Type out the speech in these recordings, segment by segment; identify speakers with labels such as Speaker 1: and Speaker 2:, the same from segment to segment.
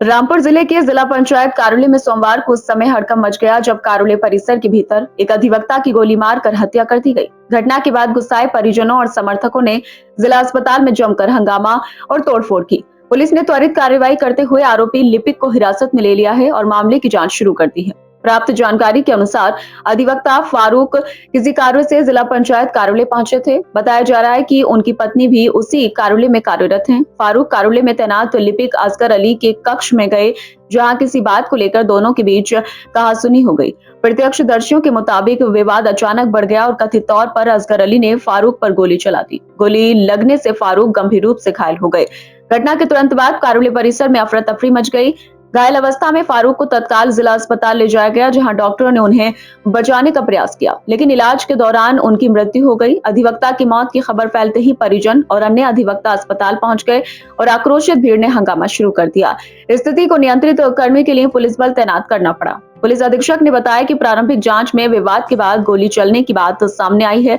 Speaker 1: रामपुर जिले के जिला पंचायत कार्यालय में सोमवार को उस समय हड़कंप मच गया जब कार्यालय परिसर के भीतर एक अधिवक्ता की गोली मारकर हत्या कर दी गई। घटना के बाद गुस्साए परिजनों और समर्थकों ने जिला अस्पताल में जमकर हंगामा और तोड़फोड़ की। पुलिस ने त्वरित कार्रवाई करते हुए आरोपी लिपिक को हिरासत में ले लिया है और मामले की जांच शुरू कर दी है। प्राप्त जानकारी के अनुसार अधिवक्ता फारूक किसी कार्य से जिला पंचायत कार्यालय पहुंचे थे। बताया जा रहा है कि उनकी पत्नी भी उसी कार्यालय में कार्यरत हैं। फारूक कार्यालय में तैनात लिपिक असगर अली के कक्ष में गए, जहां किसी बात को लेकर दोनों के बीच कहासुनी हो गई। प्रत्यक्षदर्शियों के मुताबिक विवाद अचानक बढ़ गया और कथित तौर पर असगर अली ने फारूक पर गोली चला दी। गोली लगने से फारूक गंभीर रूप से घायल हो गए। घटना के तुरंत बाद कार्यालय परिसर में अफरा तफरी मच गई। घायल अवस्था में फारूक को तत्काल जिला अस्पताल ले जाया गया, जहां डॉक्टरों ने उन्हें बचाने का प्रयास किया, लेकिन इलाज के दौरान उनकी मृत्यु हो गई। अधिवक्ता की मौत की खबर फैलते ही परिजन और अन्य अधिवक्ता अस्पताल पहुंच गए और आक्रोशित भीड़ ने हंगामा शुरू कर दिया। स्थिति को नियंत्रित करने के लिए पुलिस बल तैनात करना पड़ा। पुलिस अधीक्षक ने बताया कि प्रारंभिक जांच में विवाद के बाद गोली चलने की बात सामने आई है।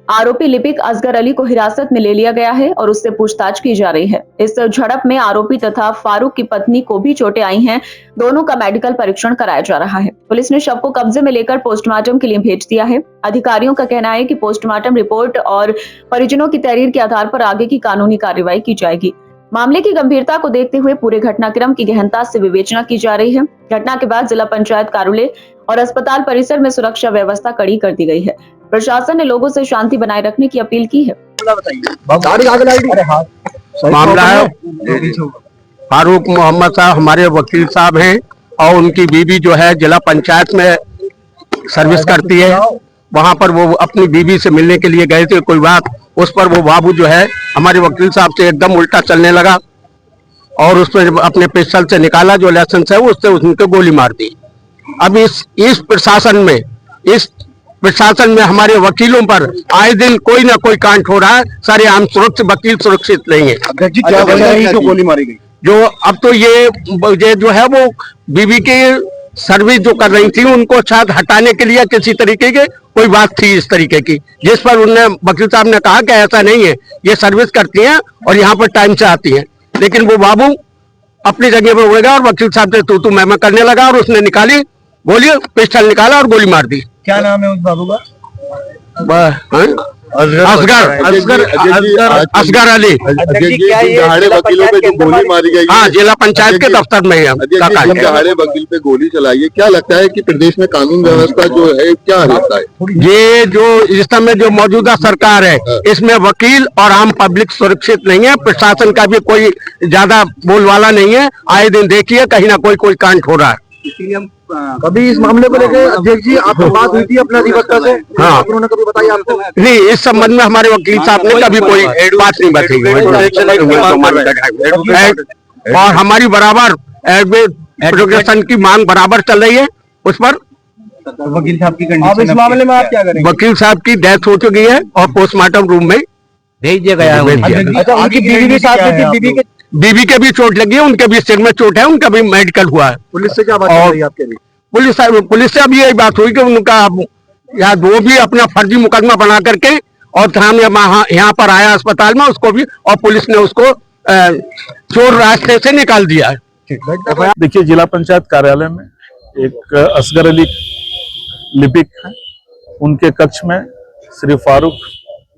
Speaker 1: आरोपी लिपिक असगर अली को हिरासत में ले लिया गया है और उससे पूछताछ की जा रही है। इस झड़प में आरोपी तथा फारूक की पत्नी को भी चोटें आई हैं। दोनों का मेडिकल परीक्षण कराया जा रहा है। पुलिस ने शव को कब्जे में लेकर पोस्टमार्टम के लिए भेज दिया है। अधिकारियों का कहना है कि पोस्टमार्टम रिपोर्ट और परिजनों की तहरीर के आधार पर आगे की कानूनी कार्रवाई की जाएगी। मामले की गंभीरता को देखते हुए पूरे घटनाक्रम की गहनता से विवेचना की जा रही है। घटना के बाद जिला पंचायत कार्यालय और अस्पताल परिसर में सुरक्षा व्यवस्था कड़ी कर दी गई है। प्रशासन ने लोगों से शांति बनाए रखने की अपील की है।
Speaker 2: मामला है फारूक मोहम्मद साहब हमारे वकील साहब हैं और उनकी बीवी जो है जिला पंचायत में सर्विस करती है। वहां पर वो अपनी बीवी से मिलने के लिए गए थे। कोई बात उस पर वो बाबू जो है हमारे वकील साहब से एकदम उल्टा चलने लगा और उस पर अपने पिस्टल से निकाला जो लाइसेंस है उससे उनको गोली मार दी। अब इस प्रशासन में हमारे वकीलों पर आए दिन कोई ना कोई कांड हो रहा है। सारे आम सुरक्षित वकील सुरक्षित नहीं है।
Speaker 3: क्या वजह है जो गोली मारी गई?
Speaker 2: जो अब तो ये जो है वो बीवी की सर्विस जो कर रही थी उनको शायद हटाने के लिए किसी तरीके की कोई बात थी इस तरीके की, जिस पर उन्होंने वकील साहब ने कहा कि ऐसा नहीं है, ये सर्विस करती हैं और यहाँ पर टाइम से आती हैं। लेकिन वो बाबू अपनी जगह पर उड़ गया और वकील साहब से तू मैं करने लगा और उसने निकाली गोली, पिस्टल निकाला और गोली मार दी।
Speaker 3: क्या नाम है उस बाबू का?
Speaker 2: असगर अली।
Speaker 3: दहाड़े वकीलों पे जो गोली मारी गई,
Speaker 2: हाँ, जिला पंचायत के दफ्तर में है।
Speaker 3: दहाड़े वकील पे गोली चलाई है, क्या लगता है कि प्रदेश में कानून व्यवस्था जो है क्या रहता है?
Speaker 2: ये जो इस समय जो मौजूदा सरकार है इसमें वकील और आम पब्लिक सुरक्षित नहीं है। प्रशासन का भी कोई ज्यादा बोलवाला नहीं है। आए दिन देखिए कहीं ना कोई कांड हो रहा है।
Speaker 3: इसीलिए हम कभी इस मामले को लेकर अध्यक्ष जी आपसे बात हुई थी अपने अधिवक्ता से?
Speaker 2: हाँ,
Speaker 3: उन्होंने कभी बताया आपको?
Speaker 2: नहीं, इस संबंध में हमारे वकील साहब ने कभी कोई बात नहीं बताई। और हमारी बराबर प्रोग्रेशन की मांग बराबर चल रही है। उस पर
Speaker 3: वकील साहब की कंडीशन, इस मामले में आप क्या करेंगे?
Speaker 2: वकील साहब की डेथ हो चुकी है और पोस्टमार्टम रूम में भेज दिया गया है।
Speaker 3: अच्छा, उनकी बीवी भी साथ में थी?
Speaker 2: बीवी के भी चोट लगी है, उनके भी सिर में चोट है, उनका भी मेडिकल हुआ है।
Speaker 3: पुलिस से क्या बात हो रही है आपके लिए?
Speaker 2: पुलिस से अभी यही बात हुई कि उनका यार वो भी अपना फर्जी मुकदमा बना करके और यहाँ पर आया अस्पताल में, उसको भी, और पुलिस ने उसको चोर रास्ते से निकाल दिया है।
Speaker 4: देखिए, जिला पंचायत कार्यालय में एक असगर अली लिपिक है, उनके कक्ष में श्री फारूक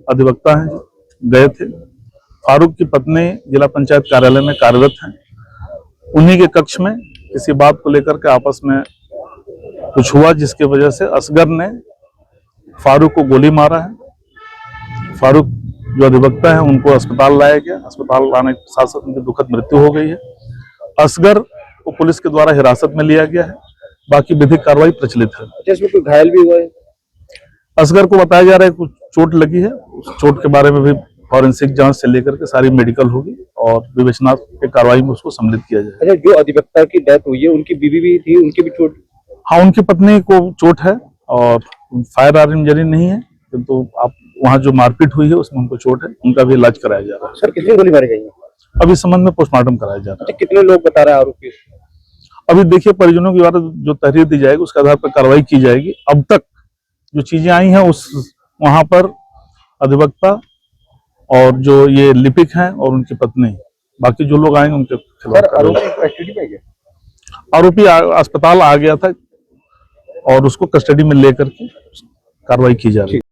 Speaker 4: अधिवक्ता हैं गए थे। फारूक की पत्नी जिला पंचायत कार्यालय में कार्यरत हैं। उन्हीं के कक्ष में किसी बात को लेकर के आपस में कुछ हुआ, जिसकी वजह से असगर ने फारूक को गोली मारा है। फारूक जो अधिवक्ता है उनको अस्पताल लाया गया। अस्पताल लाने के साथ साथ उनकी दुखद मृत्यु हो गई है। असगर को पुलिस के द्वारा हिरासत में लिया गया है। बाकी विधिक कार्रवाई प्रचलित है।
Speaker 3: इसमें कोई घायल भी हुआ है?
Speaker 4: असगर को बताया जा रहा है कुछ चोट लगी है। उस चोट के बारे में भी फॉरेंसिक जांच से लेकर के सारी मेडिकल होगी और विवेचनात्मक कार्रवाई में उसको सम्मिलित किया जाएगा।
Speaker 3: अच्छा, जो अधिवक्ता की डेथ हुई है उनकी बीवी भी थी, उनकी भी चोट?
Speaker 4: हाँ, उनकी पत्नी को चोट है और फायर आर्म इंजरी नहीं है, किंतु आप वहाँ जो मारपीट हुई है उसमें उनको चोट है। उनका भी इलाज कराया जा रहा है।
Speaker 3: सर, कितनी गोली मारी गई है?
Speaker 4: अभी इस संबंध में पोस्टमार्टम कराया जा रहा है।
Speaker 3: कितने लोग बता रहे हैं आरोपी?
Speaker 4: अभी देखिए, परिजनों के द्वारा जो तहरीर दी जाएगी उसके आधार पर कार्रवाई की जाएगी। अब तक जो चीजें आई हैं उस वहां पर अधिवक्ता और जो ये लिपिक हैं और उनकी पत्नी, बाकी जो लोग आएंगे उनके खिलाफ।
Speaker 3: आरोपी कस्टडी में है?
Speaker 4: आरोपी अस्पताल आ गया था और उसको कस्टडी में लेकर के कार्रवाई की जा रही है।